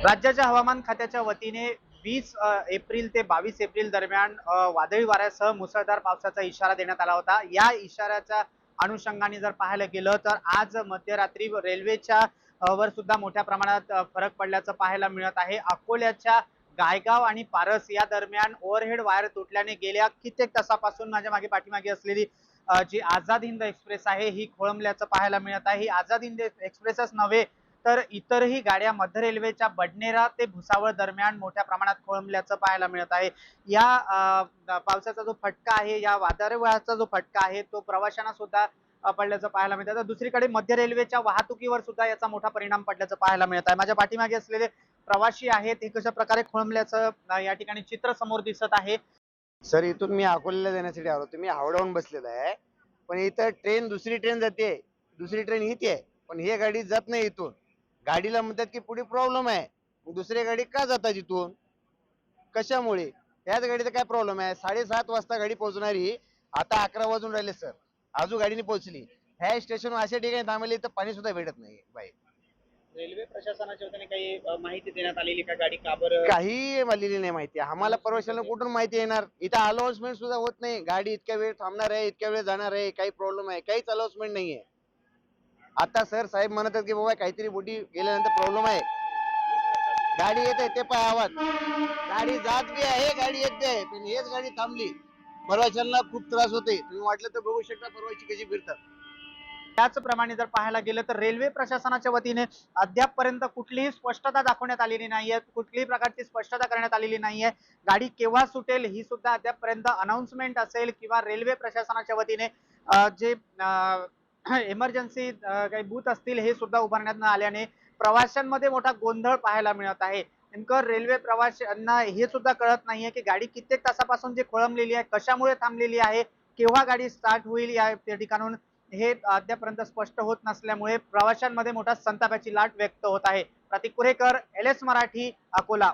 राज्याच्या हवामान खात्याच्या वतीने 20 एप्रिल ते 22 एप्रिल दरम्यान वादळी वाऱ्यासह मुसळधार पावसाचा इशारा देण्यात आला होता. या इशाऱ्याच्या अनुषंगाने जर पाहायला गेलं तर आज मध्यरात्री रेल्वेच्या वर सुद्धा मोठ्या प्रमाणात फरक पडल्याचं पाहायला मिळत आहे. अकोल्याच्या गायगाव आणि पारस या दरम्यान ओव्हरहेड वायर तुटल्याने गेल्या कित्येक तासापासून माझ्या पाठीमागे असलेली जी आझाद हिंद एक्सप्रेस आहे ही खोळंबल्याचं पाहायला मिळत आहे. ही आझाद हिंद एक्सप्रेसच नव्हे तर इतरही गाड्या मध्य रेल्वेच्या बडनेरा ते भुसावळ दरम्यान मोठ्या प्रमाणात खोळंबल्याचं पाहायला मिळत आहे. या पावसाचा जो फटका आहे, या वादळाचा जो फटका आहे तो प्रवाशांना सुद्धा पडल्याचं पाहायला मिळतं. तर दुसरीकडे मध्य रेल्वेच्या वाहतुकीवर सुद्धा याचा मोठा परिणाम पडल्याचं पाहायला मिळत आहे. माझ्या पाठीमागे असलेले प्रवासी आहेत हे कशा प्रकारे खोळंबल्याचं या ठिकाणी चित्र समोर दिसत आहे. सर, इथून मी अकोल्याला जाण्यासाठी आलो. तुम्ही हावडाहून बसलेला आहे, पण इथं दुसरी ट्रेन जाते, दुसरी ट्रेन हीच आहे, पण ही गाडी जात नाही इथून. गाडीला म्हणतात की पुढे प्रॉब्लेम आहे, मग दुसरी गाडी का जातात इथून? कशामुळे? ह्याच गाडीचा काय प्रॉब्लेम आहे? 7:30 वाजता गाडी पोहोचणारी, आता 11 वाजून राहिले सर, अजून गाडी नाही पोहोचली. ह्या स्टेशन अशा ठिकाणी थांबले तर पाणी सुद्धा भेटत नाही बाई. रेल्वे प्रशासनाच्या वतीने काही माहिती देण्यात आलेली का गाडी का बरं काही आलेली नाही माहिती आम्हाला. प्रवाशांना कुठून माहिती येणार? इथं अनाउन्समेंट सुद्धा होत नाही. गाडी इतक्या वेळ थांबणार आहे, इतक्या वेळ जाणार आहे, काही प्रॉब्लेम आहे, काहीच अनाउन्समेंट नाहीये. आता सर साहेब म्हणतात की बाबा काहीतरी बोटी गेल्यानंतर प्रॉब्लेम आहे. गाडी येते ते पण आवाज, गाडी जात बी आहे, गाडी येते आहे, पण हेच गाडी थांबली. प्रवाशांना खूप त्रास होते. तुम्ही वाटलं तर बघू शकता परवाची कशी फिरतात. त्याचप्रमाणे जर पाहायला गेलं तर रेल्वे प्रशासनाच्या वतीने अद्यापपर्यंत कुठलीही स्पष्टता दाखवण्यात आलेली नाहीये, कुठलीही प्रकारची स्पष्टता करण्यात आलेली नाहीये. गाडी केव्हा सुटेल ही सुद्धा अद्यापपर्यंत अनाउन्समेंट असेल किंवा रेल्वे प्रशासनाच्या वतीने जे इमर्जन्सी काही बूथ असतील हे सुद्धा उभारण्यात न आल्याने प्रवाशांमध्ये मोठा गोंधळ पाहायला मिळत आहे. नेमकं रेल्वे प्रवाशांना हे सुद्धा कळत नाहीये की गाडी कित्येक तासापासून जी खोळंबलेली आहे, कशामुळे थांबलेली आहे, केव्हा गाडी स्टार्ट होईल या ठिकाणून हे अद्यापर्यंत स्पष्ट होत नसल्यामुळे प्रवाशांमध्ये मोठा संतापाची लाट व्यक्त होत आहे. प्रतीक कुरेकर, LS मराठी, अकोला.